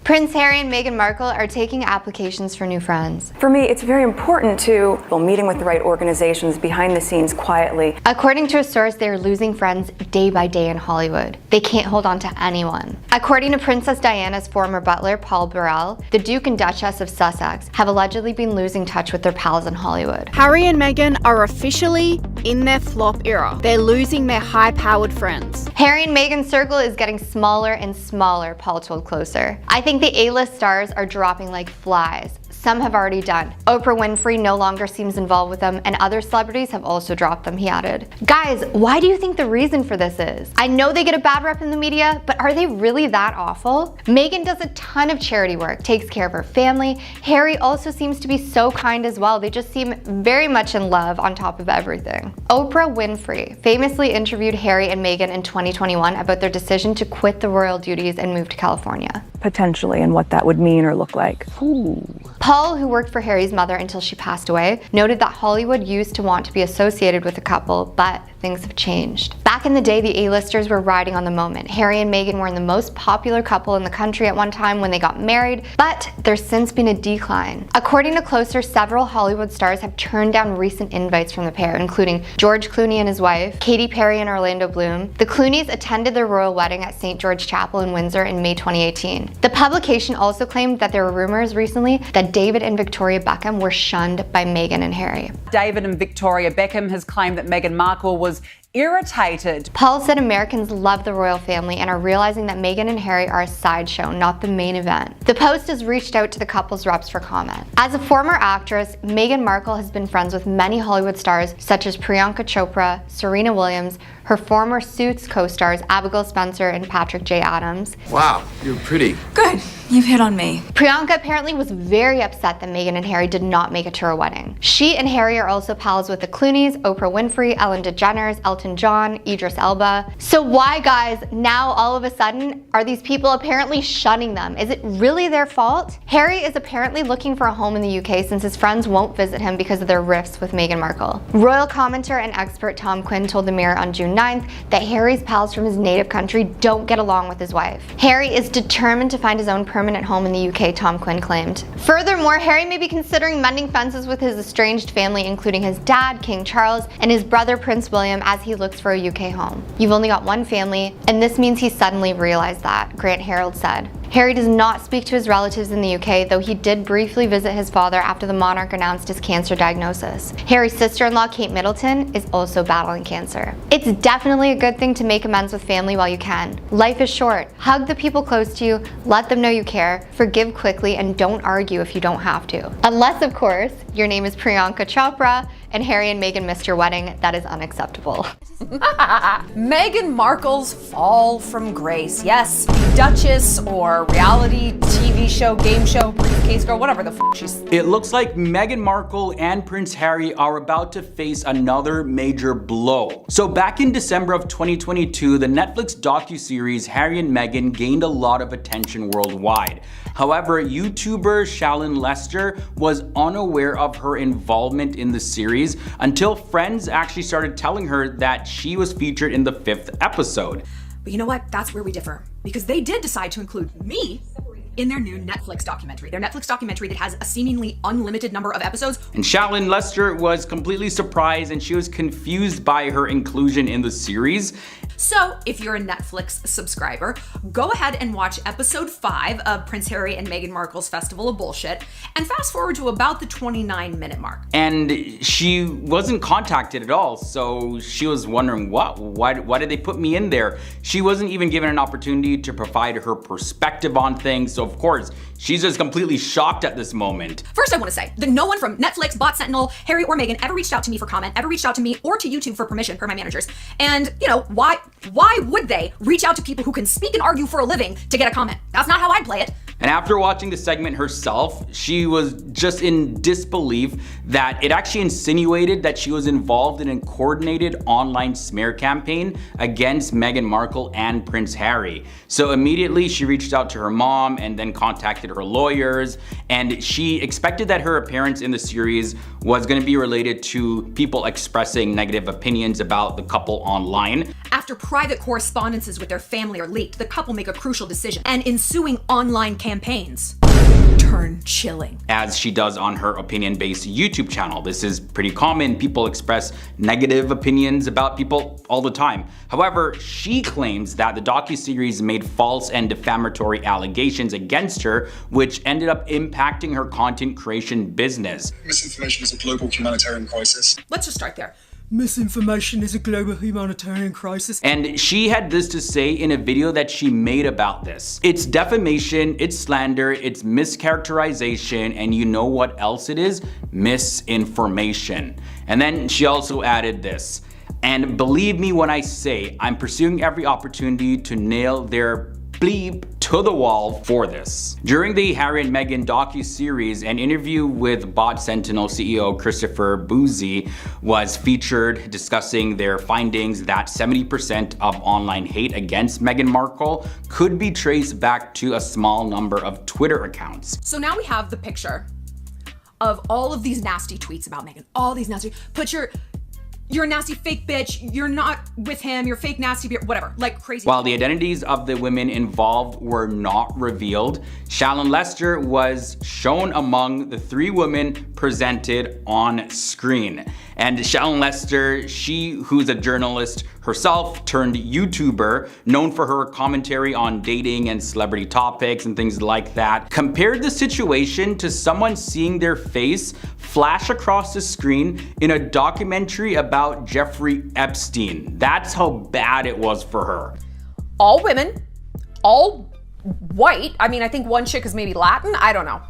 Prince Harry and Meghan Markle are taking applications for new friends. For me, it's very important to meeting with the right organizations behind the scenes quietly. According to a source, they are losing friends day by day in Hollywood. They can't hold on to anyone. According to Princess Diana's former butler, Paul Burrell, the Duke and Duchess of Sussex have allegedly been losing touch with their pals in Hollywood. Harry and Meghan are officially in their flop era. They're losing their high-powered friends. Harry and Meghan's circle is getting smaller and smaller, Paul told Closer. I think the A-list stars are dropping like flies. Some have already done. Oprah Winfrey no longer seems involved with them, and other celebrities have also dropped them, he added. Guys, why do you think the reason for this is? I know they get a bad rep in the media, but are they really that awful? Meghan does a ton of charity work, takes care of her family. Harry also seems to be so kind as well. They just seem very much in love on top of everything. Oprah Winfrey famously interviewed Harry and Meghan in 2021 about their decision to quit the royal duties and move to California. Potentially, and what that would mean or look like. Ooh. Paul, who worked for Harry's mother until she passed away, noted that Hollywood used to want to be associated with the couple, but things have changed. Back in the day, the A-listers were riding on the moment. Harry and Meghan were the most popular couple in the country at one time when they got married, but there's since been a decline. According to Closer, several Hollywood stars have turned down recent invites from the pair, including George Clooney and his wife, Katy Perry and Orlando Bloom. The Clooneys attended their royal wedding at St. George Chapel in Windsor in May 2018. The publication also claimed that there were rumors recently that David and Victoria Beckham were shunned by Meghan and Harry. David and Victoria Beckham has claimed that Meghan Markle was irritated. Paul said Americans love the royal family and are realizing that Meghan and Harry are a sideshow, not the main event. The Post has reached out to the couple's reps for comment. As a former actress, Meghan Markle has been friends with many Hollywood stars such as Priyanka Chopra, Serena Williams, her former Suits co-stars Abigail Spencer and Patrick J. Adams. Wow, you're pretty. Good. You've hit on me. Priyanka apparently was very upset that Meghan and Harry did not make it to her wedding. She and Harry are also pals with the Clooneys, Oprah Winfrey, Ellen DeGeneres, Elton John, Idris Elba. So why, guys, now all of a sudden are these people apparently shunning them? Is it really their fault? Harry is apparently looking for a home in the UK since his friends won't visit him because of their rifts with Meghan Markle. Royal commentator and expert Tom Quinn told the Mirror on June 9th that Harry's pals from his native country don't get along with his wife. Harry is determined to find his own permanent home in the UK, Tom Quinn claimed. Furthermore, Harry may be considering mending fences with his estranged family, including his dad, King Charles, and his brother, Prince William, as he looks for a UK home. You've only got one family, and this means he suddenly realized that, Grant Herald said. Harry does not speak to his relatives in the UK, though he did briefly visit his father after the monarch announced his cancer diagnosis. Harry's sister-in-law, Kate Middleton, is also battling cancer. It's definitely a good thing to make amends with family while you can. Life is short. Hug the people close to you, let them know you care, forgive quickly, and don't argue if you don't have to. Unless, of course, your name is Priyanka Chopra and Harry and Meghan missed your wedding. That is unacceptable. Meghan Markle's fall from grace. Yes, Duchess or reality TV show, game show, briefcase girl, whatever the f she's. It looks like Meghan Markle and Prince Harry are about to face another major blow. So back in December of 2022, the Netflix docuseries Harry and Meghan gained a lot of attention worldwide. However, YouTuber Shalyn Lester was unaware of her involvement in the series until friends actually started telling her that she was featured in the 5th episode. But you know what? That's where we differ. Because they did decide to include me in their new Netflix documentary. Their Netflix documentary that has a seemingly unlimited number of episodes. And Shalyn Lester was completely surprised and she was confused by her inclusion in the series. So if you're a Netflix subscriber, go ahead and watch episode 5 of Prince Harry and Meghan Markle's Festival of Bullshit and fast forward to about the 29-minute mark. And she wasn't contacted at all, so she was wondering why did they put me in there? She wasn't even given an opportunity to provide her perspective on things, so of course, she's just completely shocked at this moment. First, I want to say that no one from Netflix, Bot Sentinel, Harry, or Meghan ever reached out to me for comment, ever reached out to me or to YouTube for permission, per my managers. And, you know, why would they reach out to people who can speak and argue for a living to get a comment? That's not how I'd play it. And after watching the segment herself, she was just in disbelief that it actually insinuated that she was involved in a coordinated online smear campaign against Meghan Markle and Prince Harry. So immediately she reached out to her mom and then contacted her lawyers, and she expected that her appearance in the series was going to be related to people expressing negative opinions about the couple online. After private correspondences with their family are leaked, the couple make a crucial decision, and ensuing online campaigns turn chilling. As she does on her opinion-based YouTube channel. This is pretty common. People express negative opinions about people all the time. However, she claims that the docuseries made false and defamatory allegations against her, which ended up impacting her content creation business. Misinformation is a global humanitarian crisis. Let's just start there. Misinformation is a global humanitarian crisis. And she had this to say in a video that she made about this. It's defamation, it's slander, it's mischaracterization, and you know what else it is? Misinformation. And then she also added this. And believe me when I say, I'm pursuing every opportunity to nail their bleep to the wall for this. During the Harry and Meghan docu-series, an interview with Bot Sentinel CEO Christopher Bouzy was featured discussing their findings that 70% of online hate against Meghan Markle could be traced back to a small number of Twitter accounts. So now we have the picture of all of these nasty tweets about Meghan. All these nasty, you're a nasty fake bitch, you're not with him, you're fake nasty, whatever, like crazy. While the identities of the women involved were not revealed, Shallon Lester was shown among the 3 women presented on screen. And Shallon Lester, who's a journalist herself turned YouTuber, known for her commentary on dating and celebrity topics and things like that, compared the situation to someone seeing their face flash across the screen in a documentary about Jeffrey Epstein. That's how bad it was for her. All women, all white. I mean, I think one chick is maybe Latin. I don't know.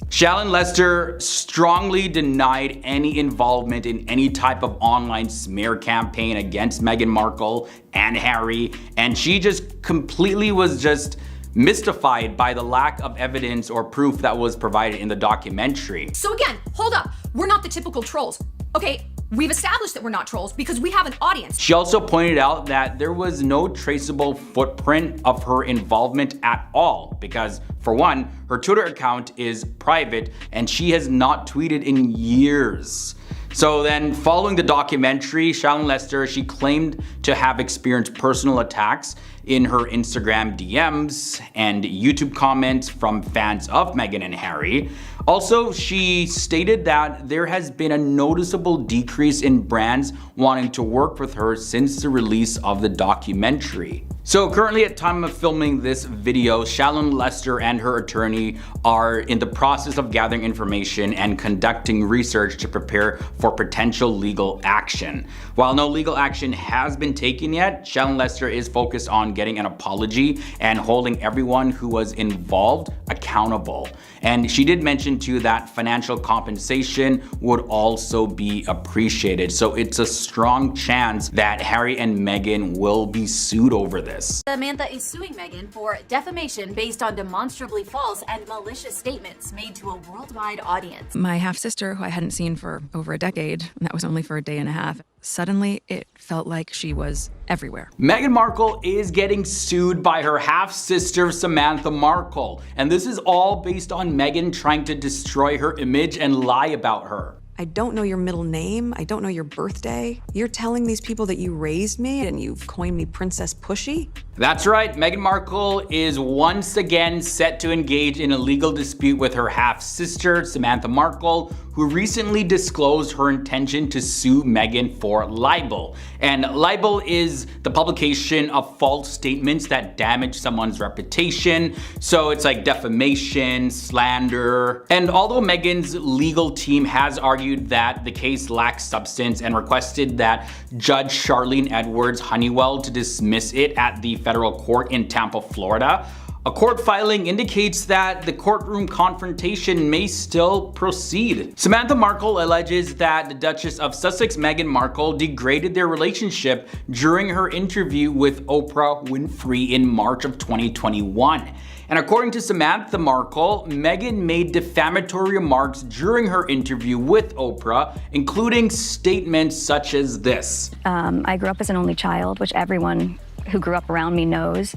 Shallon Lester strongly denied any involvement in any type of online smear campaign against Meghan Markle and Harry, and she just completely was just mystified by the lack of evidence or proof that was provided in the documentary. So again, hold up, we're not the typical trolls. Okay, we've established that we're not trolls because we have an audience. She also pointed out that there was no traceable footprint of her involvement at all because, for one, her Twitter account is private and she has not tweeted in years. So then, following the documentary, Shallon Lester, she claimed to have experienced personal attacks in her Instagram DMs and YouTube comments from fans of Meghan and Harry. Also, she stated that there has been a noticeable decrease in brands wanting to work with her since the release of the documentary. So currently at time of filming this video, Shallon Lester and her attorney are in the process of gathering information and conducting research to prepare for potential legal action. While no legal action has been taken yet, Shallon Lester is focused on getting an apology and holding everyone who was involved accountable. And she did mention too that financial compensation would also be appreciated. So it's a strong chance that Harry and Meghan will be sued over this. Samantha is suing Meghan for defamation based on demonstrably false and malicious statements made to a worldwide audience. My half-sister, who I hadn't seen for over a decade, and that was only for a day and a half, suddenly it felt like she was everywhere. Meghan Markle is getting sued by her half-sister Samantha Markle, and this is all based on Meghan trying to destroy her image and lie about her. I don't know your middle name. I don't know your birthday. You're telling these people that you raised me and you've coined me Princess Pushy? That's right, Meghan Markle is once again set to engage in a legal dispute with her half-sister, Samantha Markle, who recently disclosed her intention to sue Meghan for libel. And libel is the publication of false statements that damage someone's reputation. So it's like defamation, slander. And although Meghan's legal team has argued that the case lacks substance and requested that Judge Charlene Edwards Honeywell to dismiss it at the federal court in Tampa, Florida, a court filing indicates that the courtroom confrontation may still proceed. Samantha Markle alleges that the Duchess of Sussex, Meghan Markle, degraded their relationship during her interview with Oprah Winfrey in March of 2021. And according to Samantha Markle, Meghan made defamatory remarks during her interview with Oprah, including statements such as this. I grew up as an only child, which everyone who grew up around me knows.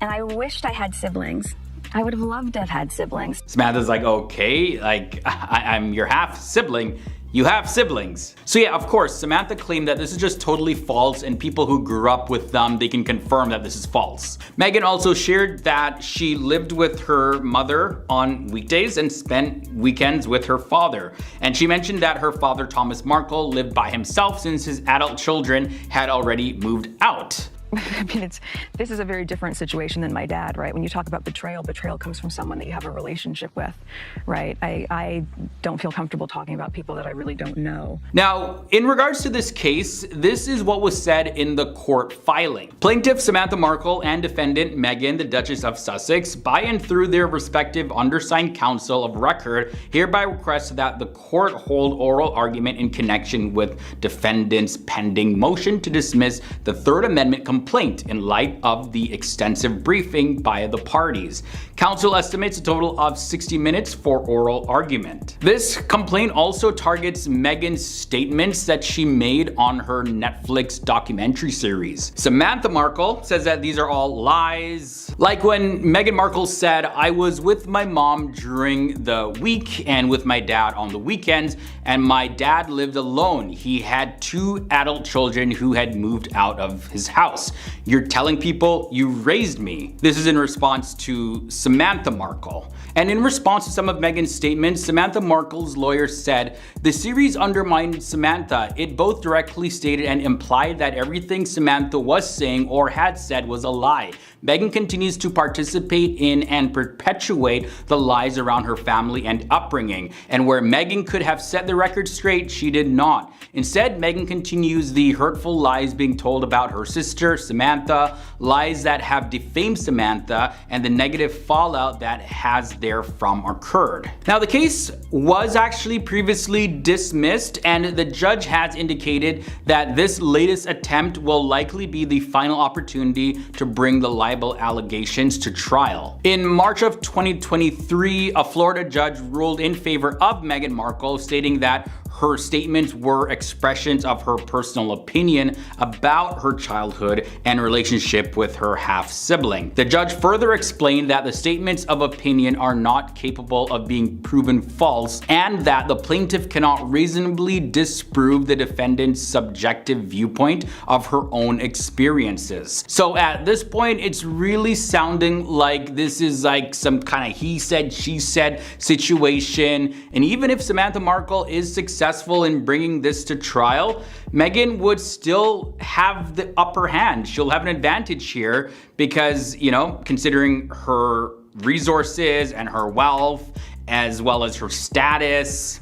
And I wished I had siblings. I would have loved to have had siblings. Samantha's like, okay, like, I'm your half sibling. You have siblings. So yeah, of course, Samantha claimed that this is just totally false, and people who grew up with them, they can confirm that this is false. Meghan also shared that she lived with her mother on weekdays and spent weekends with her father. And she mentioned that her father, Thomas Markle, lived by himself since his adult children had already moved out. I mean, this is a very different situation than my dad, right? When you talk about betrayal, betrayal comes from someone that you have a relationship with, right? I don't feel comfortable talking about people that I really don't know. Now, in regards to this case, this is what was said in the court filing. Plaintiff Samantha Markle and defendant Meghan, the Duchess of Sussex, by and through their respective undersigned counsel of record, hereby request that the court hold oral argument in connection with defendant's pending motion to dismiss the Third Amendment complaint in light of the extensive briefing by the parties. Counsel estimates a total of 60 minutes for oral argument. This complaint also targets Meghan's statements that she made on her Netflix documentary series. Samantha Markle says that these are all lies. Like when Meghan Markle said, "I was with my mom during the week and with my dad on the weekends, and my dad lived alone. He had 2 adult children who had moved out of his house. You're telling people you raised me." This is in response to Samantha Markle. And in response to some of Meghan's statements, Samantha Markle's lawyer said, "The series undermined Samantha. It both directly stated and implied that everything Samantha was saying or had said was a lie. Meghan continues to participate in and perpetuate the lies around her family and upbringing, and where Meghan could have set the record straight, she did not. Instead, Meghan continues the hurtful lies being told about her sister, Samantha, lies that have defamed Samantha, and the negative fallout that has therefrom occurred." Now, the case was actually previously dismissed, and the judge has indicated that this latest attempt will likely be the final opportunity to bring the libel allegations to trial. In March of 2023, a Florida judge ruled in favor of Meghan Markle, stating that her statements were expressions of her personal opinion about her childhood and relationship with her half-sibling. The judge further explained that the statements of opinion are not capable of being proven false, and that the plaintiff cannot reasonably disprove the defendant's subjective viewpoint of her own experiences. So at this point, it's really sounding like this is like some kind of he said, she said situation. And even if Samantha Markle is successful in bringing this to trial, Meghan would still have the upper hand. She'll have an advantage here because, you know, considering her resources and her wealth, as well as her status.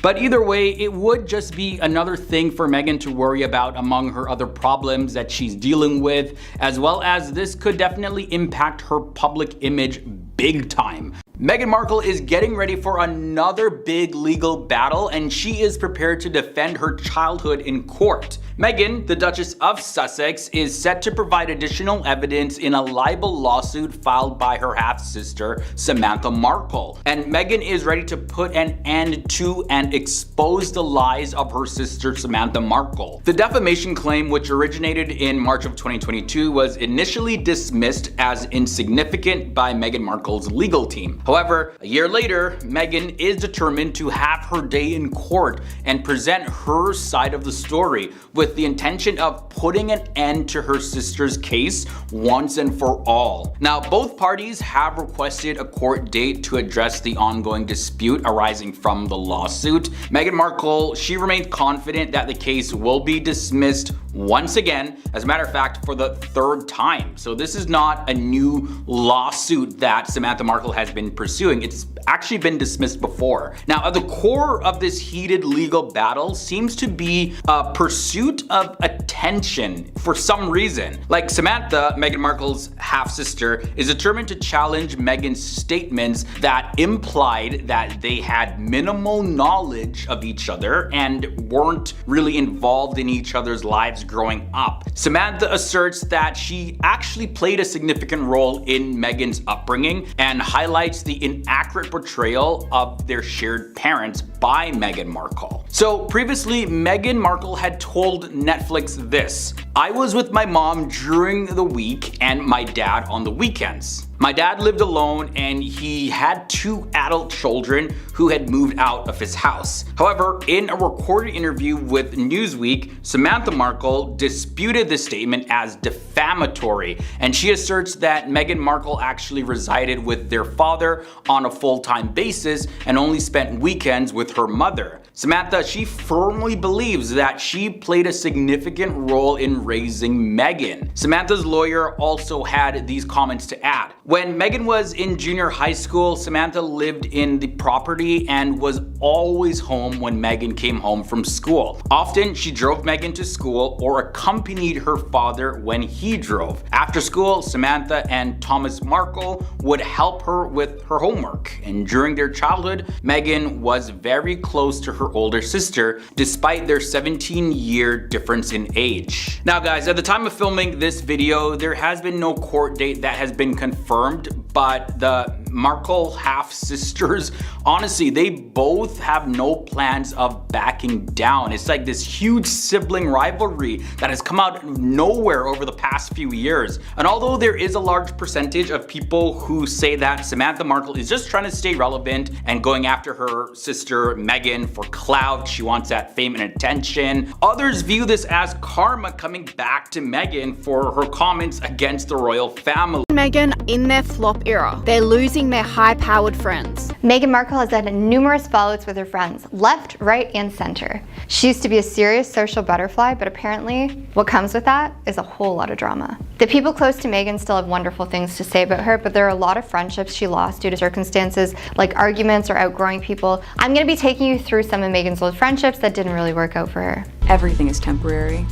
But either way, it would just be another thing for Meghan to worry about among her other problems that she's dealing with, as well as this could definitely impact her public image big time. Meghan Markle is getting ready for another big legal battle, and she is prepared to defend her childhood in court. Meghan, the Duchess of Sussex, is set to provide additional evidence in a libel lawsuit filed by her half-sister, Samantha Markle. And Meghan is ready to put an end to and expose the lies of her sister, Samantha Markle. The defamation claim, which originated in March of 2022, was initially dismissed as insignificant by Meghan Markle's legal team. However, a year later, Meghan is determined to have her day in court and present her side of the story, with the intention of putting an end to her sister's case once and for all. Now, both parties have requested a court date to address the ongoing dispute arising from the lawsuit. Meghan Markle, she remains confident that the case will be dismissed once again, as a matter of fact, for the 3rd time. So this is not a new lawsuit that Samantha Markle has been pursuing. It's actually been dismissed before. Now, at the core of this heated legal battle seems to be a pursuit of attention for some reason. Like Samantha, Meghan Markle's half-sister, is determined to challenge Meghan's statements that implied that they had minimal knowledge of each other and weren't really involved in each other's lives growing up. Samantha asserts that she actually played a significant role in Meghan's upbringing and highlights the inaccurate portrayal of their shared parents by Meghan Markle. So previously, Meghan Markle had told Netflix this: "I was with my mom during the week and my dad on the weekends." My dad lived alone and he had 2 adult children who had moved out of his house. However, in a recorded interview with Newsweek, Samantha Markle disputed this statement as defamatory, and she asserts that Meghan Markle actually resided with their father on a full-time basis and only spent weekends with her mother. Samantha, she firmly believes that she played a significant role in raising Meghan. Samantha's lawyer also had these comments to add. When Meghan was in junior high school, Samantha lived in the property and was always home when Meghan came home from school. Often, she drove Meghan to school or accompanied her father when he drove. After school, Samantha and Thomas Markle would help her with her homework. And during their childhood, Meghan was very close to her older sister, despite their 17-year difference in age. Now guys, at the time of filming this video, there has been no court date that has been confirmed, but the Markle half-sisters, honestly, they both have no plans of backing down. It's like this huge sibling rivalry that has come out of nowhere over the past few years. And although there is a large percentage of people who say that Samantha Markle is just trying to stay relevant and going after her sister Meghan for clout, she wants that fame and attention, others view this as karma coming back to Meghan for her comments against the royal family. Meghan in their flop era. They're losing their high-powered friends. Meghan Markle has had numerous fallouts with her friends, left, right, and center. She used to be a serious social butterfly, but apparently what comes with that is a whole lot of drama. The people close to Meghan still have wonderful things to say about her, but there are a lot of friendships she lost due to circumstances like arguments or outgrowing people. I'm going to be taking you through some of Meghan's old friendships that didn't really work out for her. Everything is temporary.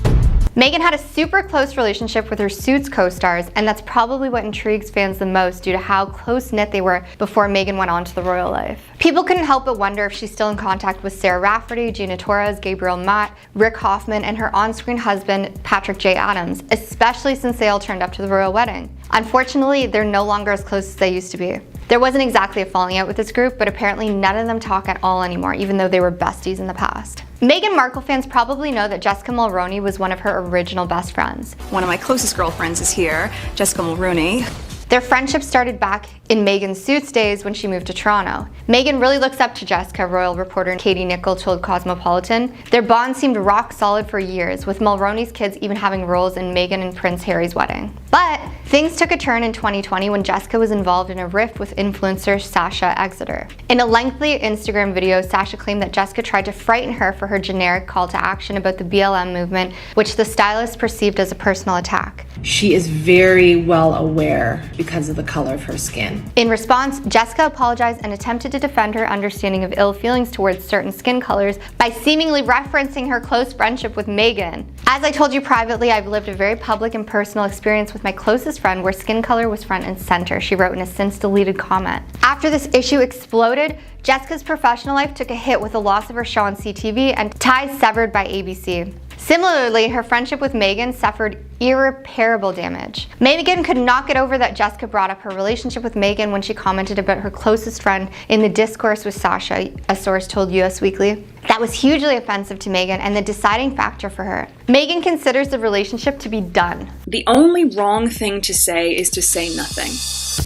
Meghan had a super close relationship with her Suits co-stars, and that's probably what intrigues fans the most due to how close-knit they were before Meghan went on to the royal life. People couldn't help but wonder if she's still in contact with Sarah Rafferty, Gina Torres, Gabriel Matt, Rick Hoffman, and her on-screen husband, Patrick J. Adams, especially since they all turned up to the royal wedding. Unfortunately, they're no longer as close as they used to be. There wasn't exactly a falling out with this group, but apparently none of them talk at all anymore, even though they were besties in the past. Meghan Markle fans probably know that Jessica Mulroney was one of her original best friends. One of my closest girlfriends is here, Jessica Mulroney. Their friendship started back in Meghan's Suits days when she moved to Toronto. Meghan really looks up to Jessica, royal reporter Katie Nicholl told Cosmopolitan. Their bond seemed rock solid for years, with Mulroney's kids even having roles in Meghan and Prince Harry's wedding. But things took a turn in 2020 when Jessica was involved in a rift with influencer Sasha Exeter. In a lengthy Instagram video, Sasha claimed that Jessica tried to frighten her for her generic call to action about the BLM movement, which the stylist perceived as a personal attack. She is very well aware because of the color of her skin. In response, Jessica apologized and attempted to defend her understanding of ill feelings towards certain skin colors by seemingly referencing her close friendship with Meghan. As I told you privately, I've lived a very public and personal experience with my closest friend where skin color was front and center, she wrote in a since deleted comment. After this issue exploded, Jessica's professional life took a hit with the loss of her show on CTV and ties severed by ABC. Similarly, her friendship with Meghan suffered irreparable damage. Meghan could not get over that Jessica brought up her relationship with Meghan when she commented about her closest friend in the discourse with Sasha, a source told US Weekly. That was hugely offensive to Meghan and the deciding factor for her. Meghan considers the relationship to be done. The only wrong thing to say is to say nothing.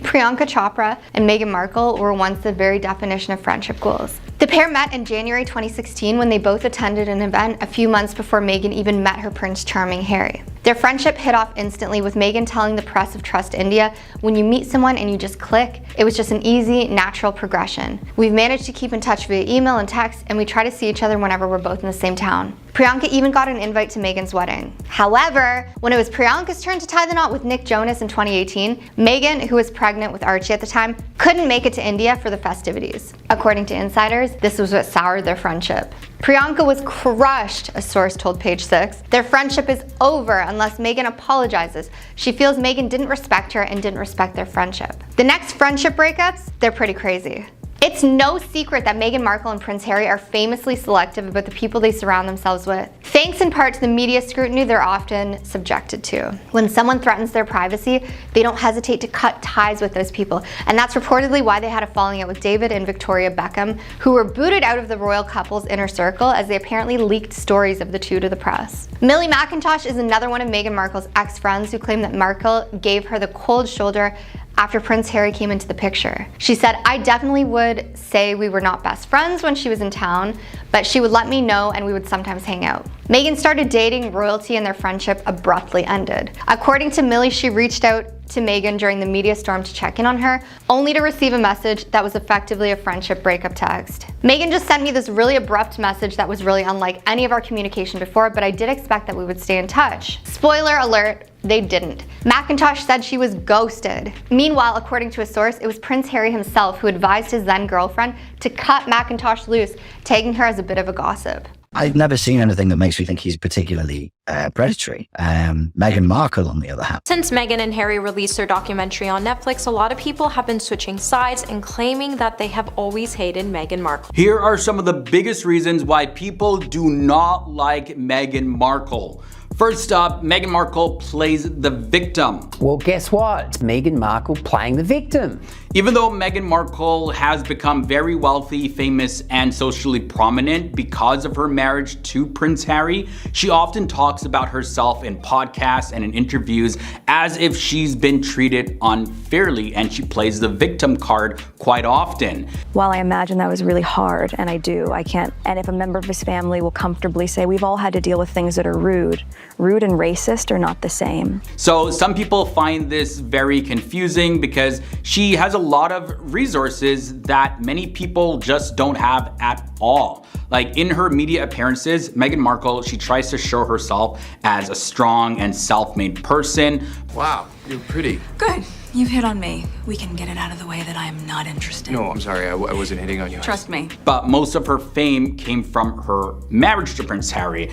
Priyanka Chopra and Meghan Markle were once the very definition of friendship goals. The pair met in January 2016 when they both attended an event a few months before Meghan even met her Prince Charming Harry. Their friendship hit off instantly, with Meghan telling the press of Trust India, "When you meet someone and you just click, it was just an easy, natural progression. We've managed to keep in touch via email and text, and we try to see each other whenever we're both in the same town." Priyanka even got an invite to Meghan's wedding. However, when it was Priyanka's turn to tie the knot with Nick Jonas in 2018, Meghan, who was pregnant with Archie at the time, couldn't make it to India for the festivities. According to insiders, this was what soured their friendship. Priyanka was crushed, a source told Page Six. Their friendship is over unless Meghan apologizes. She feels Meghan didn't respect her and didn't respect their friendship. The next friendship breakups, they're pretty crazy. It's no secret that Meghan Markle and Prince Harry are famously selective about the people they surround themselves with. thanks in part to the media scrutiny they're often subjected to. When someone threatens their privacy, they don't hesitate to cut ties with those people, and that's reportedly why they had a falling out with David and Victoria Beckham, who were booted out of the royal couple's inner circle as they apparently leaked stories of the two to the press. Millie McIntosh is another one of Meghan Markle's ex-friends who claimed that Markle gave her the cold shoulder after Prince Harry came into the picture. She said, "I definitely would say we were not best friends when she was in town, but she would let me know and we would sometimes hang out." Meghan started dating royalty and their friendship abruptly ended. According to Millie, she reached out to Meghan during the media storm to check in on her, only to receive a message that was effectively a friendship breakup text. "Meghan just sent me this really abrupt message that was really unlike any of our communication before, but I did expect that we would stay in touch." Spoiler alert, they didn't. McIntosh said she was ghosted. Meanwhile, according to a source, it was Prince Harry himself who advised his then girlfriend to cut McIntosh loose, tagging her as a bit of a gossip. I've never seen anything that makes me think he's particularly predatory. Meghan Markle, on the other hand. Since Meghan and Harry released their documentary on Netflix, a lot of people have been switching sides and claiming that they have always hated Meghan Markle. Here are some of the biggest reasons why people do not like Meghan Markle. First up, Meghan Markle plays the victim. Well, guess what? It's Meghan Markle playing the victim. Even though Meghan Markle has become very wealthy, famous, and socially prominent because of her marriage to Prince Harry, she often talks about herself in podcasts and in interviews as if she's been treated unfairly, and she plays the victim card quite often. While I imagine that was really hard, and I do, I can't, and if a member of his family will comfortably say we've all had to deal with things that are rude and racist are not the same. So some people find this very confusing because she has a lot of resources that many people just don't have at all. Like in her media appearances, Meghan Markle, she tries to show herself as a strong and self-made person. Wow, you're pretty. Good. You've hit on me. We can get it out of the way that I'm not interested. No, I'm sorry, I wasn't hitting on you. Trust me. But most of her fame came from her marriage to Prince Harry.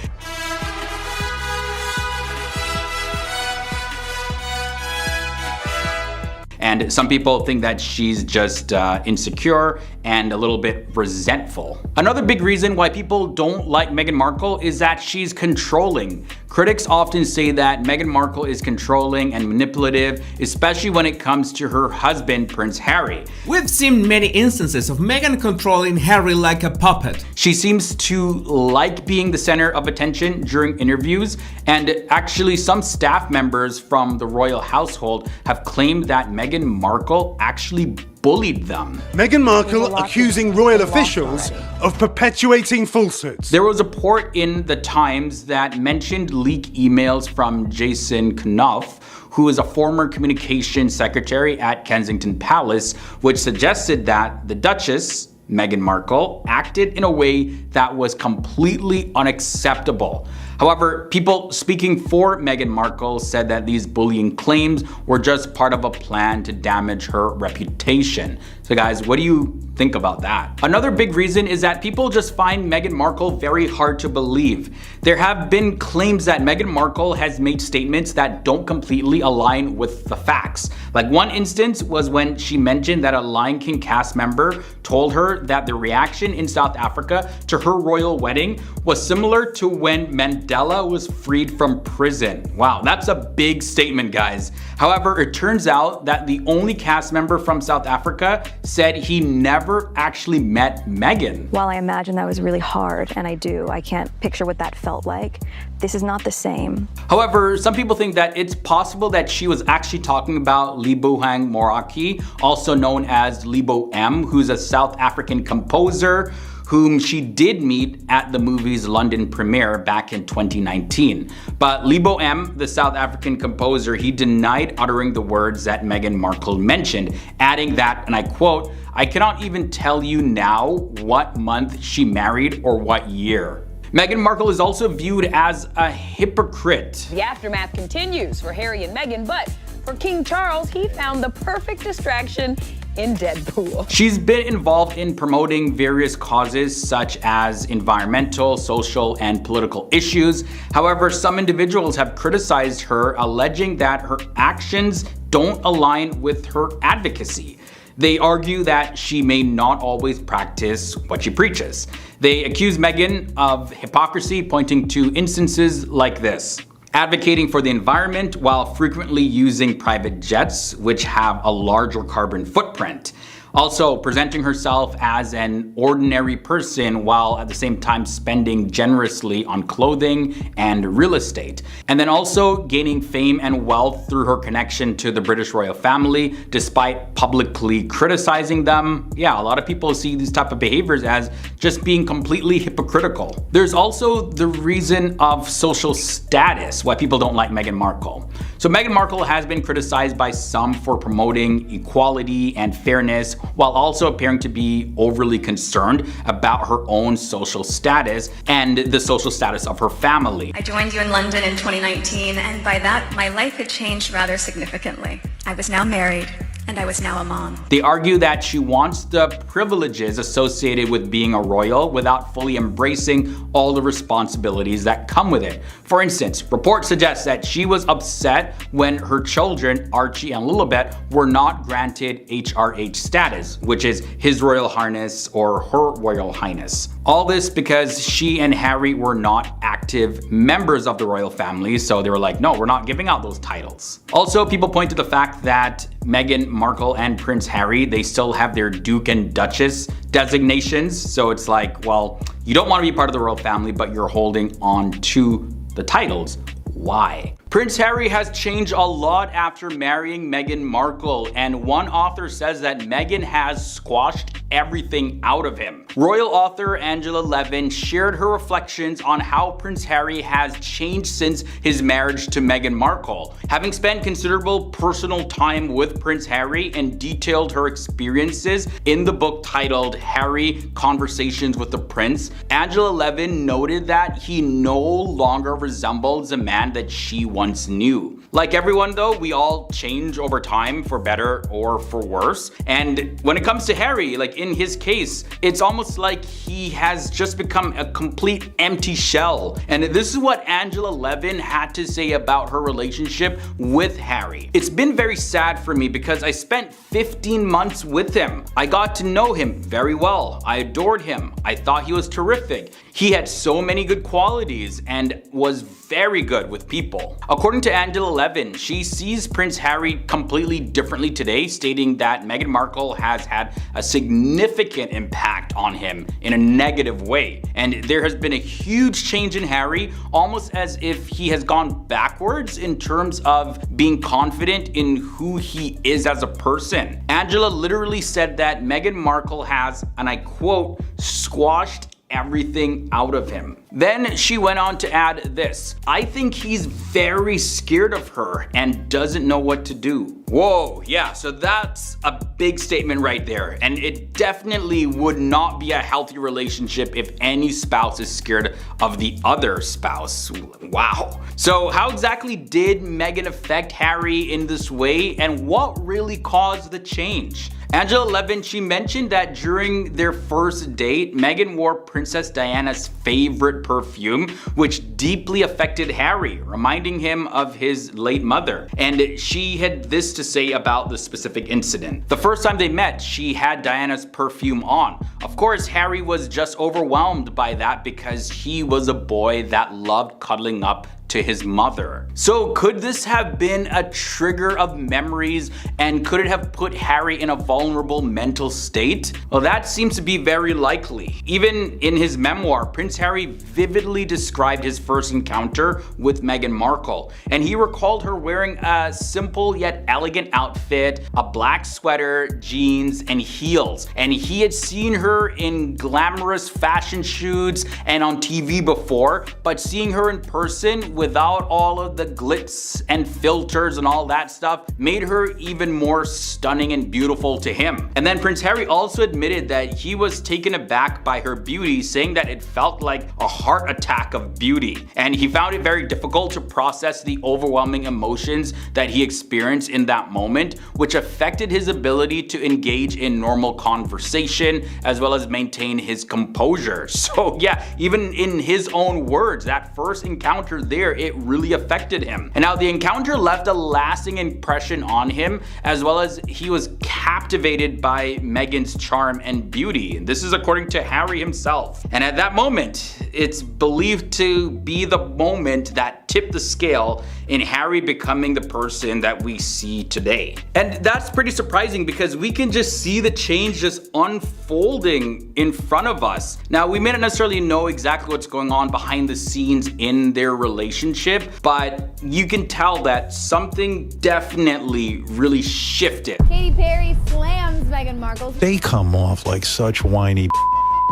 And some people think that she's just insecure and a little bit resentful. Another big reason why people don't like Meghan Markle is that she's controlling. Critics often say that Meghan Markle is controlling and manipulative, especially when it comes to her husband, Prince Harry. We've seen many instances of Meghan controlling Harry like a puppet. She seems to like being the center of attention during interviews, and actually some staff members from the royal household have claimed that Meghan Markle actually bullied them. Meghan Markle accusing royal officials of perpetuating falsehoods. There was a report in the Times that mentioned leaked emails from Jason Knuff, who is a former communications secretary at Kensington Palace, which suggested that the Duchess, Meghan Markle, acted in a way that was completely unacceptable. However, people speaking for Meghan Markle said that these bullying claims were just part of a plan to damage her reputation. So guys, what do you think about that? Another big reason is that people just find Meghan Markle very hard to believe. There have been claims that Meghan Markle has made statements that don't completely align with the facts. Like one instance was when she mentioned that a Lion King cast member told her that the reaction in South Africa to her royal wedding was similar to when Mandela was freed from prison. Wow, that's a big statement, guys. However, it turns out that the only cast member from South Africa said he never actually met Meghan. While I imagine that was really hard, and I do, I can't picture what that felt like. This is not the same. However, some people think that it's possible that she was actually talking about Lebohang Moraki, also known as Lebo M, who's a South African composer whom she did meet at the movie's London premiere back in 2019. But Lebo M, the South African composer, he denied uttering the words that Meghan Markle mentioned, adding that, and I quote, "I cannot even tell you now what month she married or what year." Meghan Markle is also viewed as a hypocrite. The aftermath continues for Harry and Meghan, but for King Charles, he found the perfect distraction in Deadpool. She's been involved in promoting various causes such as environmental, social, and political issues. However, some individuals have criticized her, alleging that her actions don't align with her advocacy. They argue that she may not always practice what she preaches. They accuse Meghan of hypocrisy, pointing to instances like this: advocating for the environment while frequently using private jets, which have a larger carbon footprint. Also presenting herself as an ordinary person while at the same time spending generously on clothing and real estate. And then also gaining fame and wealth through her connection to the British royal family, despite publicly criticizing them. Yeah, a lot of people see these type of behaviors as just being completely hypocritical. There's also the reason of social status, why people don't like Meghan Markle. So Meghan Markle has been criticized by some for promoting equality and fairness, while also appearing to be overly concerned about her own social status and the social status of her family. I joined you in London in 2019, and by that, my life had changed rather significantly. I was now married, and I was now a mom. They argue that she wants the privileges associated with being a royal without fully embracing all the responsibilities that come with it. For instance, reports suggest that she was upset when her children, Archie and Lilibet, were not granted HRH status, which is His Royal Highness or Her Royal Highness. All this because she and Harry were not active members of the royal family, so they were like, no, we're not giving out those titles. Also, people point to the fact that Meghan Markle and Prince Harry, they still have their Duke and Duchess designations. So it's like, well, you don't want to be part of the royal family, but you're holding on to the titles. Why? Prince Harry has changed a lot after marrying Meghan Markle, and one author says that Meghan has squashed everything out of him. Royal author Angela Levin shared her reflections on how Prince Harry has changed since his marriage to Meghan Markle. Having spent considerable personal time with Prince Harry and detailed her experiences in the book titled Harry: Conversations with the Prince, Angela Levin noted that he no longer resembles a man that she once knew. Like everyone though, we all change over time for better or for worse. And when it comes to Harry, like in his case, it's almost like he has just become a complete empty shell. And this is what Angela Levin had to say about her relationship with Harry. It's been very sad for me because I spent 15 months with him. I got to know him very well. I adored him. I thought he was terrific. He had so many good qualities and was very good with people. According to Angela Levin, she sees Prince Harry completely differently today, stating that Meghan Markle has had a significant impact on him in a negative way. And there has been a huge change in Harry, almost as if he has gone backwards in terms of being confident in who he is as a person. Angela literally said that Meghan Markle has, and I quote, squashed everything out of him. Then she went on to add this: I think he's very scared of her and doesn't know what to do. Whoa, yeah, so that's a big statement right there. And it definitely would not be a healthy relationship if any spouse is scared of the other spouse. Wow. So how exactly did Meghan affect Harry in this way, and what really caused the change? Angela Levin, she mentioned that during their first date, Meghan wore Princess Diana's favorite perfume, which deeply affected Harry, reminding him of his late mother. And she had this to say about the specific incident. The first time they met, she had Diana's perfume on. Of course, Harry was just overwhelmed by that because he was a boy that loved cuddling up to his mother. So could this have been a trigger of memories, and could it have put Harry in a vulnerable mental state? Well, that seems to be very likely. Even in his memoir, Prince Harry vividly described his first encounter with Meghan Markle, and he recalled her wearing a simple yet elegant outfit, a black sweater, jeans, and heels. And he had seen her in glamorous fashion shoots and on TV before, but seeing her in person without all of the glitz and filters and all that stuff made her even more stunning and beautiful to him. And then Prince Harry also admitted that he was taken aback by her beauty, saying that it felt like a heart attack of beauty. And he found it very difficult to process the overwhelming emotions that he experienced in that moment, which affected his ability to engage in normal conversation as well as maintain his composure. So yeah, even in his own words, that first encounter there affair, it really affected him. And now the encounter left a lasting impression on him, as well as he was captivated by Meghan's charm and beauty. This is according to Harry himself. And at that moment, it's believed to be the moment that tipped the scale in Harry becoming the person that we see today. And that's pretty surprising because we can just see the change just unfolding in front of us. Now, we may not necessarily know exactly what's going on behind the scenes in their relationship, but you can tell that something definitely really shifted. Katy Perry slams Meghan Markle. They come off like such whiny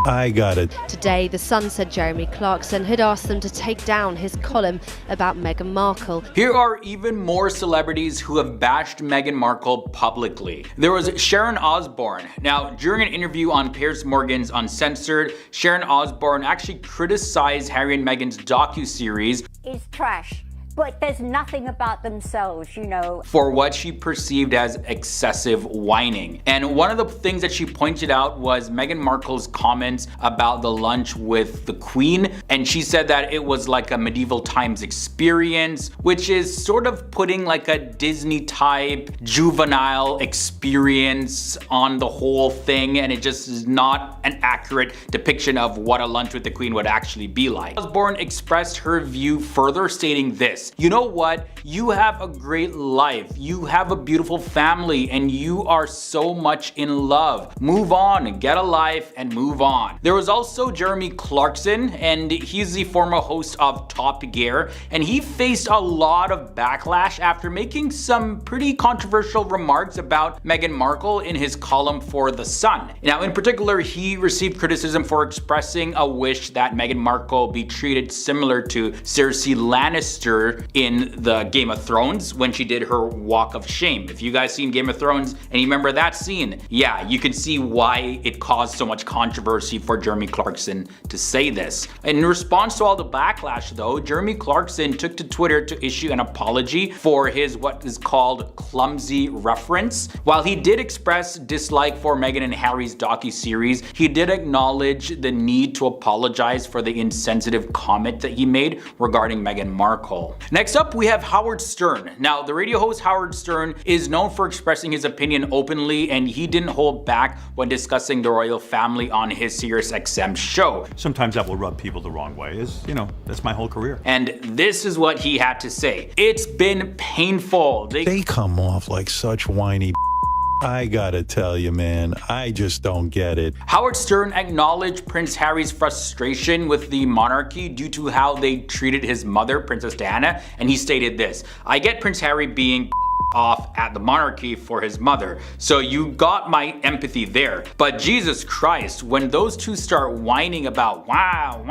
I got it. Today, The Sun said Jeremy Clarkson had asked them to take down his column about Meghan Markle. Here are even more celebrities who have bashed Meghan Markle publicly. There was Sharon Osbourne. Now, during an interview on Piers Morgan's Uncensored, Sharon Osbourne actually criticized Harry and Meghan's docuseries. It's trash. But there's nothing about themselves, you know. For what she perceived as excessive whining. And one of the things that she pointed out was Meghan Markle's comments about the lunch with the Queen. And she said that it was like a medieval times experience, which is sort of putting like a Disney type juvenile experience on the whole thing. And it just is not an accurate depiction of what a lunch with the Queen would actually be like. Osbourne expressed her view further, stating this: you know what? You have a great life. You have a beautiful family and you are so much in love. Move on, get a life and move on. There was also Jeremy Clarkson, and he's the former host of Top Gear, and he faced a lot of backlash after making some pretty controversial remarks about Meghan Markle in his column for The Sun. Now, in particular, he received criticism for expressing a wish that Meghan Markle be treated similar to Cersei Lannister in the Game of Thrones when she did her walk of shame. If you guys seen Game of Thrones and you remember that scene, yeah, you can see why it caused so much controversy for Jeremy Clarkson to say this. In response to all the backlash though, Jeremy Clarkson took to Twitter to issue an apology for his what is called clumsy reference. While he did express dislike for Meghan and Harry's docuseries, he did acknowledge the need to apologize for the insensitive comment that he made regarding Meghan Markle. Next up, we have Howard Stern. Now, the radio host Howard Stern is known for expressing his opinion openly, and he didn't hold back when discussing the royal family on his SiriusXM show. Sometimes that will rub people the wrong way, that's my whole career. And this is what he had to say: it's been painful. They come off like such whiny I gotta tell you, man, I just don't get it. Howard Stern acknowledged Prince Harry's frustration with the monarchy due to how they treated his mother, Princess Diana, and he stated this: I get Prince Harry being off at the monarchy for his mother, so you got my empathy there. But Jesus Christ, when those two start whining about wow,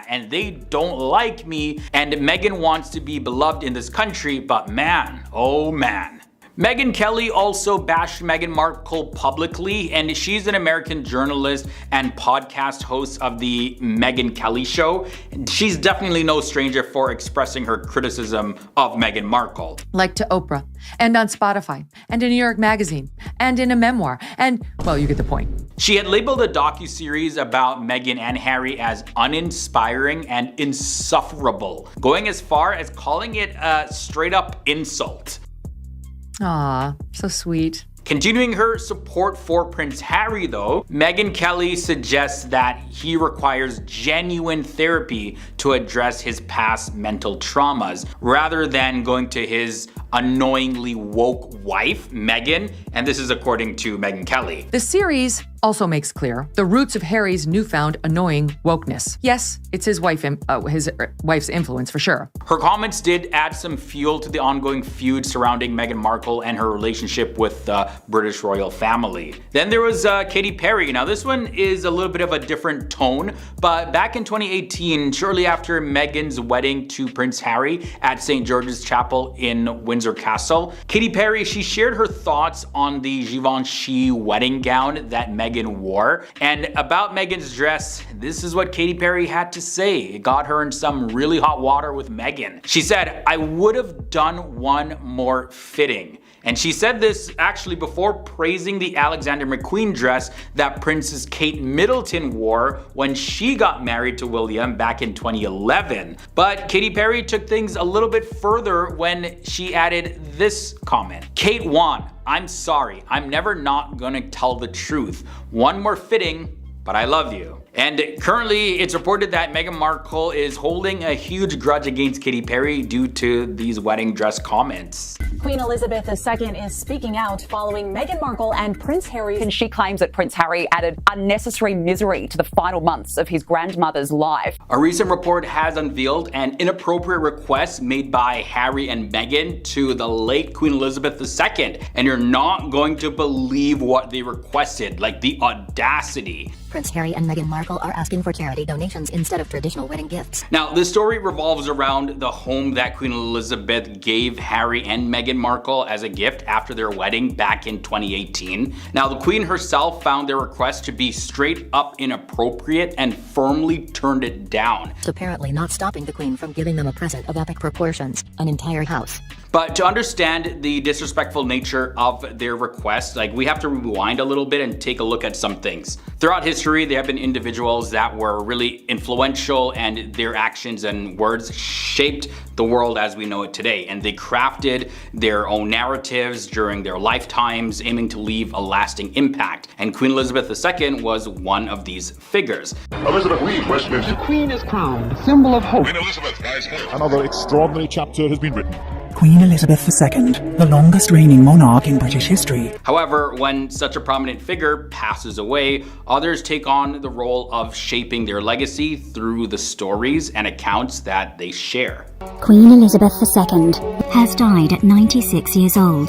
and they don't like me, and Meghan wants to be beloved in this country, but man, oh man. Megyn Kelly also bashed Meghan Markle publicly, and she's an American journalist and podcast host of the Megyn Kelly Show. She's definitely no stranger for expressing her criticism of Meghan Markle. Like to Oprah, and on Spotify, and in New York Magazine, and in a memoir, and, well, you get the point. She had labeled a docuseries about Meghan and Harry as uninspiring and insufferable, going as far as calling it a straight-up insult. Aw, so sweet. Continuing her support for Prince Harry though, Megyn Kelly suggests that he requires genuine therapy to address his past mental traumas, rather than going to his annoyingly woke wife, Meghan, and this is according to Megyn Kelly. The series also makes clear the roots of Harry's newfound annoying wokeness. Yes, it's his wife's influence for sure. Her comments did add some fuel to the ongoing feud surrounding Meghan Markle and her relationship with the British royal family. Then there was Katy Perry. Now this one is a little bit of a different tone, but back in 2018, shortly after Meghan's wedding to Prince Harry at St. George's Chapel in Windsor Castle, Katy Perry, she shared her thoughts on the Givenchy wedding gown that Meghan wore. And about Meghan's dress, this is what Katy Perry had to say. It got her in some really hot water with Meghan. She said, I would have done one more fitting. And she said this actually before praising the Alexander McQueen dress that Princess Kate Middleton wore when she got married to William back in 2011. But Katy Perry took things a little bit further when she added this comment. Kate won. I'm sorry. I'm never not gonna tell the truth. One more fitting, but I love you. And currently, it's reported that Meghan Markle is holding a huge grudge against Katy Perry due to these wedding dress comments. Queen Elizabeth II is speaking out following Meghan Markle and Prince Harry. And she claims that Prince Harry added unnecessary misery to the final months of his grandmother's life. A recent report has unveiled an inappropriate request made by Harry and Meghan to the late Queen Elizabeth II. And you're not going to believe what they requested, like the audacity. Prince Harry and Meghan Markle are asking for charity donations instead of traditional wedding gifts. Now, this story revolves around the home that Queen Elizabeth gave Harry and Meghan Markle as a gift after their wedding back in 2018. Now, the Queen herself found their request to be straight up inappropriate and firmly turned it down. Apparently not stopping the Queen from giving them a present of epic proportions, an entire house. But to understand the disrespectful nature of their request, we have to rewind a little bit and take a look at some things. Throughout history, there have been individuals that were really influential, and their actions and words shaped the world as we know it today. And they crafted their own narratives during their lifetimes, aiming to leave a lasting impact. And Queen Elizabeth II was one of these figures. Elizabeth Lee, Westminster. The Queen is crowned, symbol of hope. Queen Elizabeth, another extraordinary chapter has been written. Queen Elizabeth II, the longest reigning monarch in British history. However, when such a prominent figure passes away, others take on the role of shaping their legacy through the stories and accounts that they share. Queen Elizabeth II has died at 96 years old.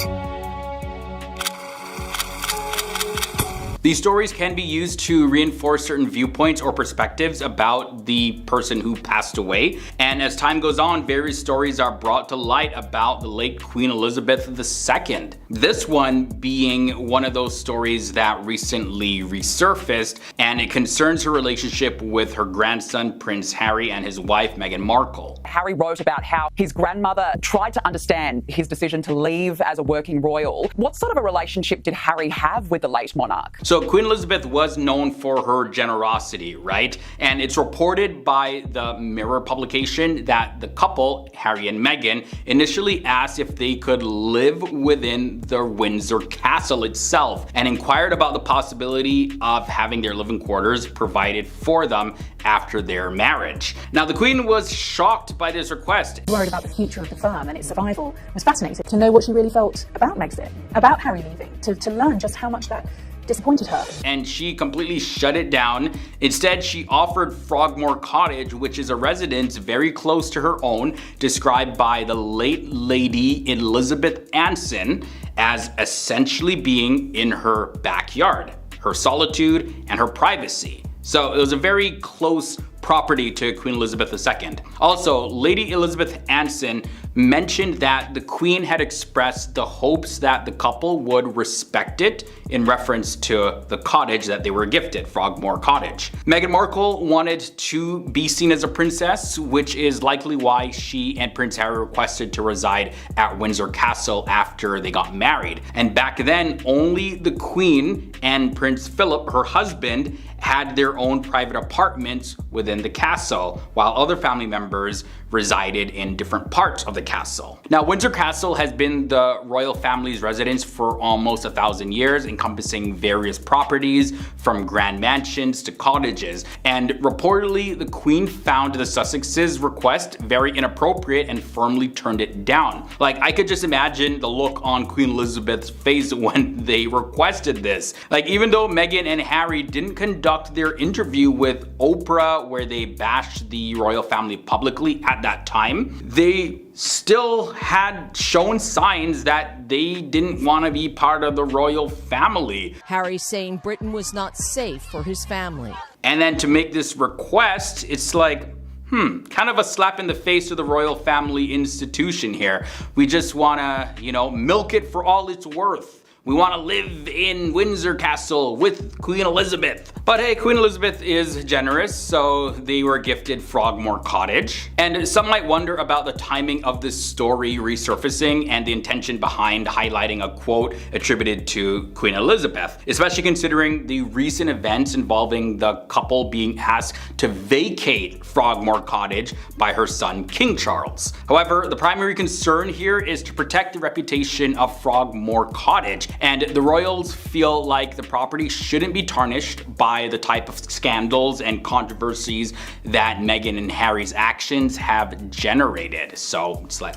These stories can be used to reinforce certain viewpoints or perspectives about the person who passed away. And as time goes on, various stories are brought to light about the late Queen Elizabeth II. This one being one of those stories that recently resurfaced, and it concerns her relationship with her grandson, Prince Harry, and his wife, Meghan Markle. Harry wrote about how his grandmother tried to understand his decision to leave as a working royal. What sort of a relationship did Harry have with the late monarch? So Queen Elizabeth was known for her generosity, right? And it's reported by the Mirror publication that the couple, Harry and Meghan, initially asked if they could live within the Windsor Castle itself and inquired about the possibility of having their living quarters provided for them after their marriage. Now, the Queen was shocked by this request. Worried about the future of the firm and its survival. It was fascinating to know what she really felt about Megxit, about Harry leaving, to learn just how much that disappointed her. And she completely shut it down. Instead, she offered Frogmore Cottage, which is a residence very close to her own, described by the late Lady Elizabeth Anson as essentially being in her backyard, her solitude, and her privacy. So it was a very close property to Queen Elizabeth II. Also, Lady Elizabeth Anson mentioned that the Queen had expressed the hopes that the couple would respect it in reference to the cottage that they were gifted, Frogmore Cottage. Meghan Markle wanted to be seen as a princess, which is likely why she and Prince Harry requested to reside at Windsor Castle after they got married. And back then, only the Queen and Prince Philip, her husband, had their own private apartments within the castle, while other family members resided in different parts of the castle. Now, Windsor Castle has been the royal family's residence for almost 1,000 years, encompassing various properties from grand mansions to cottages. And reportedly, the Queen found the Sussexes' request very inappropriate and firmly turned it down. I could just imagine the look on Queen Elizabeth's face when they requested this. Even though Meghan and Harry didn't conduct their interview with Oprah, where they bashed the royal family publicly at that time, they still had shown signs that they didn't want to be part of the royal family. Harry saying Britain was not safe for his family. And then to make this request, it's kind of a slap in the face to the royal family institution here. We just want to, milk it for all it's worth. We want to live in Windsor Castle with Queen Elizabeth. But hey, Queen Elizabeth is generous, so they were gifted Frogmore Cottage. And some might wonder about the timing of this story resurfacing and the intention behind highlighting a quote attributed to Queen Elizabeth, especially considering the recent events involving the couple being asked to vacate Frogmore Cottage by her son King Charles. However, the primary concern here is to protect the reputation of Frogmore Cottage, and the royals feel like the property shouldn't be tarnished by the type of scandals and controversies that Meghan and Harry's actions have generated. So it's like,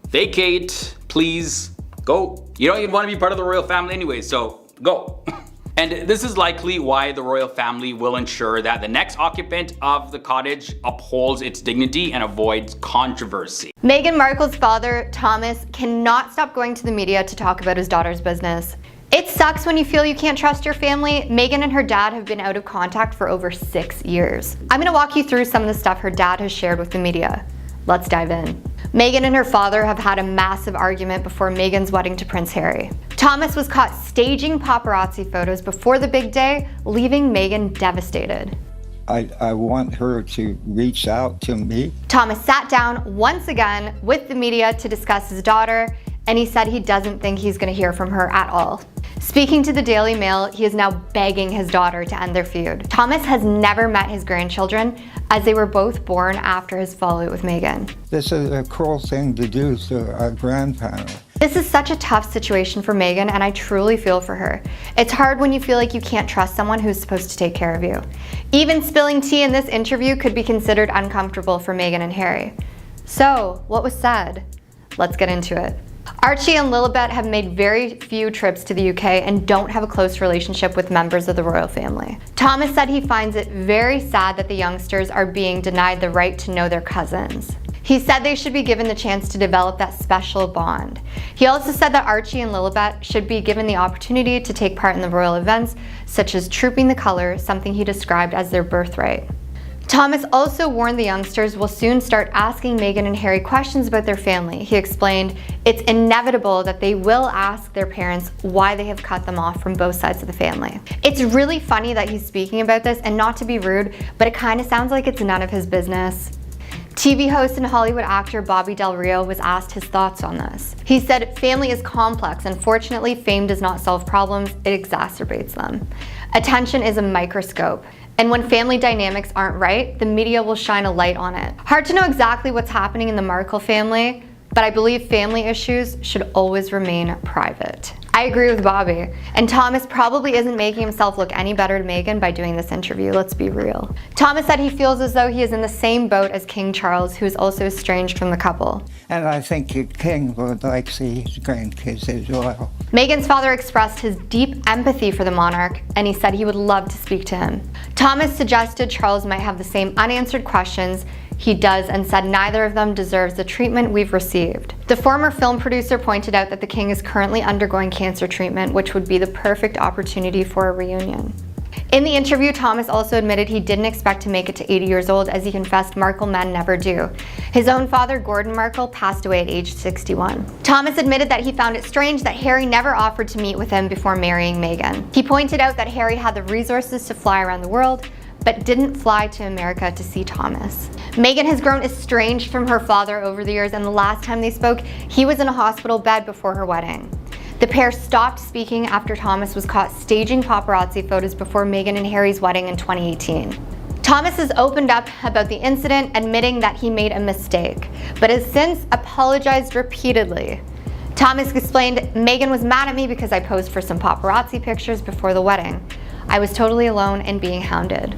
vacate, please, go. You don't even want to be part of the royal family anyway, so go. And this is likely why the royal family will ensure that the next occupant of the cottage upholds its dignity and avoids controversy. Meghan Markle's father, Thomas, cannot stop going to the media to talk about his daughter's business. It sucks when you feel you can't trust your family. Meghan and her dad have been out of contact for over 6 years. I'm gonna walk you through some of the stuff her dad has shared with the media. Let's dive in. Meghan and her father have had a massive argument before Meghan's wedding to Prince Harry. Thomas was caught staging paparazzi photos before the big day, leaving Meghan devastated. I want her to reach out to me. Thomas sat down once again with the media to discuss his daughter, and he said he doesn't think he's going to hear from her at all. Speaking to the Daily Mail, he is now begging his daughter to end their feud. Thomas has never met his grandchildren, as they were both born after his fallout with Meghan. This is a cruel thing to do to a grandparent. This is such a tough situation for Meghan, and I truly feel for her. It's hard when you feel like you can't trust someone who's supposed to take care of you. Even spilling tea in this interview could be considered uncomfortable for Meghan and Harry. So, what was said? Let's get into it. Archie and Lilibet have made very few trips to the UK and don't have a close relationship with members of the royal family. Thomas said he finds it very sad that the youngsters are being denied the right to know their cousins. He said they should be given the chance to develop that special bond. He also said that Archie and Lilibet should be given the opportunity to take part in the royal events, such as trooping the colour, something he described as their birthright. Thomas also warned the youngsters will soon start asking Meghan and Harry questions about their family. He explained, it's inevitable that they will ask their parents why they have cut them off from both sides of the family. It's really funny that he's speaking about this, and not to be rude, but it kind of sounds like it's none of his business. TV host and Hollywood actor Bobby Del Rio was asked his thoughts on this. He said, family is complex, and fortunately, fame does not solve problems, it exacerbates them. Attention is a microscope. And when family dynamics aren't right, the media will shine a light on it. Hard to know exactly what's happening in the Markle family, but I believe family issues should always remain private. I agree with Bobby. And Thomas probably isn't making himself look any better to Meghan by doing this interview, let's be real. Thomas said he feels as though he is in the same boat as King Charles, who is also estranged from the couple. And I think the king would like to see his grandkids as well. Meghan's father expressed his deep empathy for the monarch, and he said he would love to speak to him. Thomas suggested Charles might have the same unanswered questions he does, and said neither of them deserves the treatment we've received. The former film producer pointed out that the king is currently undergoing cancer treatment, which would be the perfect opportunity for a reunion. In the interview, Thomas also admitted he didn't expect to make it to 80 years old, as he confessed Markle men never do. His own father, Gordon Markle, passed away at age 61. Thomas admitted that he found it strange that Harry never offered to meet with him before marrying Meghan. He pointed out that Harry had the resources to fly around the world, but didn't fly to America to see Thomas. Meghan has grown estranged from her father over the years, and the last time they spoke, he was in a hospital bed before her wedding. The pair stopped speaking after Thomas was caught staging paparazzi photos before Meghan and Harry's wedding in 2018. Thomas has opened up about the incident, admitting that he made a mistake, but has since apologized repeatedly. Thomas explained, Meghan was mad at me because I posed for some paparazzi pictures before the wedding. I was totally alone and being hounded.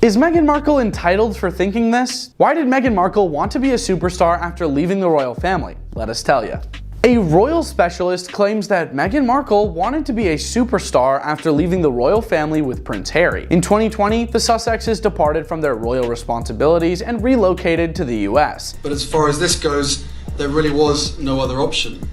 Is Meghan Markle entitled for thinking this? Why did Meghan Markle want to be a superstar after leaving the royal family? Let us tell you. A royal specialist claims that Meghan Markle wanted to be a superstar after leaving the royal family with Prince Harry. In 2020, the Sussexes departed from their royal responsibilities and relocated to the US. But as far as this goes, there really was no other option.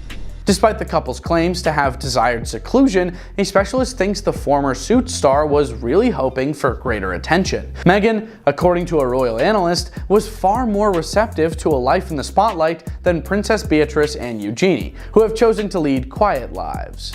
Despite the couple's claims to have desired seclusion, a specialist thinks the former Suits star was really hoping for greater attention. Meghan, according to a royal analyst, was far more receptive to a life in the spotlight than Princess Beatrice and Eugenie, who have chosen to lead quiet lives.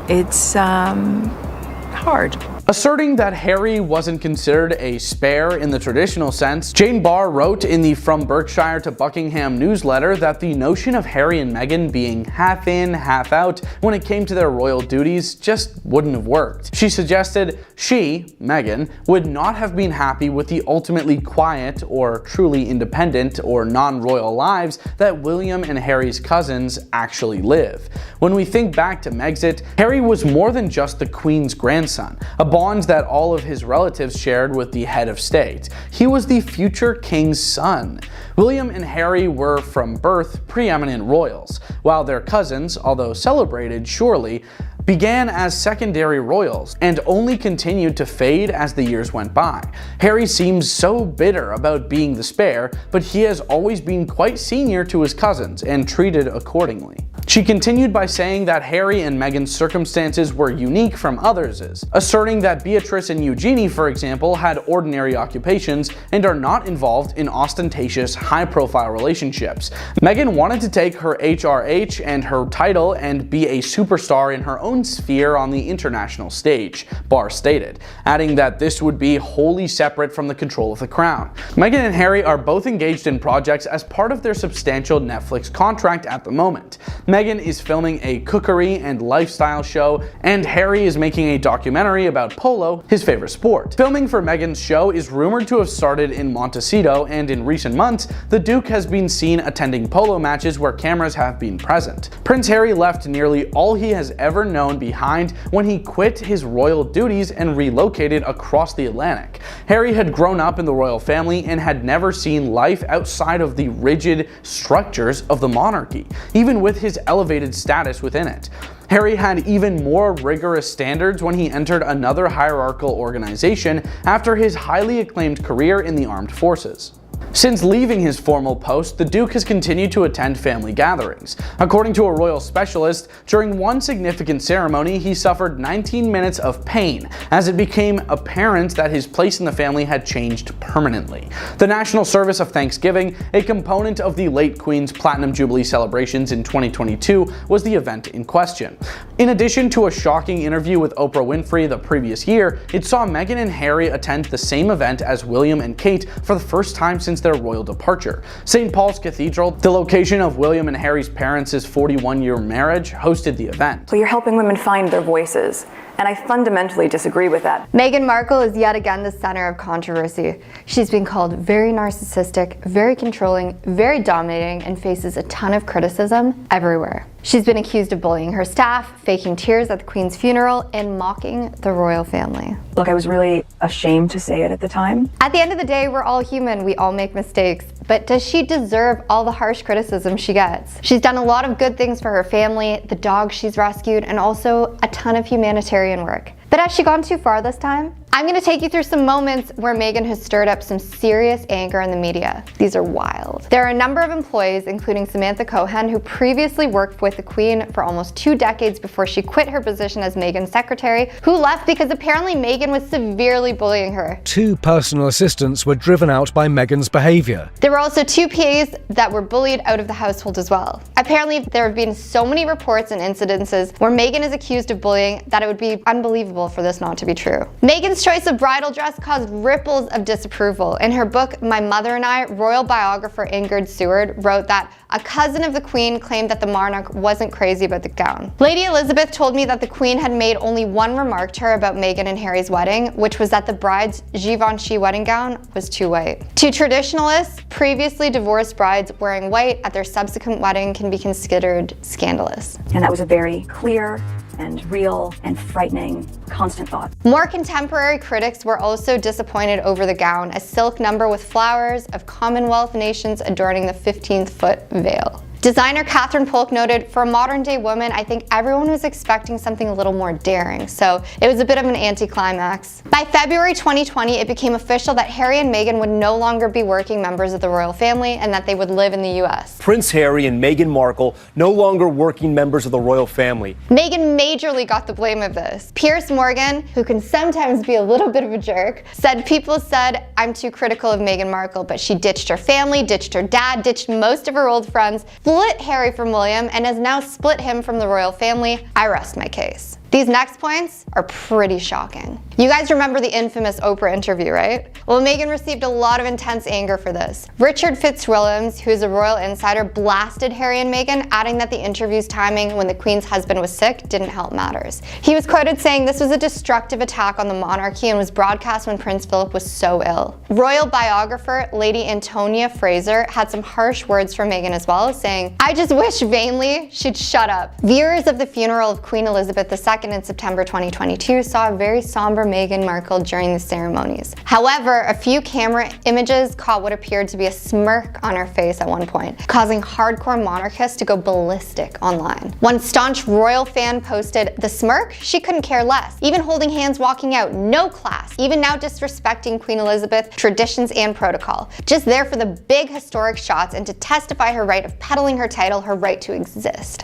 it's hard. Asserting that Harry wasn't considered a spare in the traditional sense, Jane Barr wrote in the From Berkshire to Buckingham newsletter that the notion of Harry and Meghan being half in, half out when it came to their royal duties just wouldn't have worked. She suggested she, Meghan, would not have been happy with the ultimately quiet or truly independent or non-royal lives that William and Harry's cousins actually live. When we think back to Megxit, Harry was more than just the Queen's grandson, a bond that all of his relatives shared with the head of state. He was the future king's son. William and Harry were from birth preeminent royals, while their cousins, although celebrated surely, began as secondary royals and only continued to fade as the years went by. Harry seems so bitter about being the spare, but he has always been quite senior to his cousins and treated accordingly. She continued by saying that Harry and Meghan's circumstances were unique from others', asserting that Beatrice and Eugenie, for example, had ordinary occupations and are not involved in ostentatious, high-profile relationships. Meghan wanted to take her HRH and her title and be a superstar in her own sphere on the international stage, Barr stated, adding that this would be wholly separate from the control of the crown. Meghan and Harry are both engaged in projects as part of their substantial Netflix contract at the moment. Meghan is filming a cookery and lifestyle show, and Harry is making a documentary about polo, his favorite sport. Filming for Meghan's show is rumored to have started in Montecito, and in recent months, the Duke has been seen attending polo matches where cameras have been present. Prince Harry left nearly all he has ever known behind when he quit his royal duties and relocated across the Atlantic. Harry had grown up in the royal family and had never seen life outside of the rigid structures of the monarchy, even with his elevated status within it. Harry had even more rigorous standards when he entered another hierarchical organization after his highly acclaimed career in the armed forces. Since leaving his formal post, the Duke has continued to attend family gatherings. According to a royal specialist, during one significant ceremony, he suffered 19 minutes of pain as it became apparent that his place in the family had changed permanently. The National Service of Thanksgiving, a component of the late Queen's Platinum Jubilee celebrations in 2022, was the event in question. In addition to a shocking interview with Oprah Winfrey the previous year, it saw Meghan and Harry attend the same event as William and Kate for the first time since their royal departure. St. Paul's Cathedral, the location of William and Harry's parents' 41-year marriage, hosted the event. So you're helping women find their voices, and I fundamentally disagree with that. Meghan Markle is yet again the center of controversy. She's been called very narcissistic, very controlling, very dominating, and faces a ton of criticism everywhere. She's been accused of bullying her staff, faking tears at the Queen's funeral, and mocking the royal family. Look, I was really ashamed to say it at the time. At the end of the day, we're all human, we all make mistakes, but does she deserve all the harsh criticism she gets? She's done a lot of good things for her family, the dog she's rescued, and also a ton of humanitarian work. But has she gone too far this time? I'm going to take you through some moments where Meghan has stirred up some serious anger in the media. These are wild. There are a number of employees, including Samantha Cohen, who previously worked with the Queen for almost 2 decades before she quit her position as Meghan's secretary, who left because apparently Meghan was severely bullying her. 2 personal assistants were driven out by Meghan's behavior. There were also 2 PAs that were bullied out of the household as well. Apparently, there have been so many reports and incidences where Meghan is accused of bullying that it would be unbelievable for this not to be true. Meghan's choice of bridal dress caused ripples of disapproval. In her book, My Mother and I, royal biographer Ingrid Seward wrote that a cousin of the Queen claimed that the monarch wasn't crazy about the gown. Lady Elizabeth told me that the Queen had made only one remark to her about Meghan and Harry's wedding, which was that the bride's Givenchy wedding gown was too white. To traditionalists, previously divorced brides wearing white at their subsequent wedding can be considered scandalous. And that was a very clear and real and frightening constant thought. More contemporary critics were also disappointed over the gown, a silk number with flowers of Commonwealth nations adorning the 15-foot veil. Designer Catherine Polk noted, for a modern-day woman, I think everyone was expecting something a little more daring, so it was a bit of an anticlimax. By February 2020, it became official that Harry and Meghan would no longer be working members of the royal family and that they would live in the US. Prince Harry and Meghan Markle no longer working members of the royal family. Meghan majorly got the blame of this. Piers Morgan, who can sometimes be a little bit of a jerk, said people said, I'm too critical of Meghan Markle, but she ditched her family, ditched her dad, ditched most of her old friends, split Harry from William, and has now split him from the royal family. I rest my case. These next points are pretty shocking. You guys remember the infamous Oprah interview, right? Well, Meghan received a lot of intense anger for this. Richard Fitzwilliams, who is a royal insider, blasted Harry and Meghan, adding that the interview's timing when the Queen's husband was sick didn't help matters. He was quoted saying this was a destructive attack on the monarchy and was broadcast when Prince Philip was so ill. Royal biographer Lady Antonia Fraser had some harsh words for Meghan as well, saying, "I just wish vainly she'd shut up." Viewers of the funeral of Queen Elizabeth II in September 2022 saw a very somber Meghan Markle during the ceremonies. However, a few camera images caught what appeared to be a smirk on her face at one point, causing hardcore monarchists to go ballistic online. One staunch royal fan posted, "The smirk? She couldn't care less. Even holding hands walking out, no class. Even now disrespecting Queen Elizabeth, traditions and protocol. Just there for the big historic shots and to testify her right of peddling her title, her right to exist."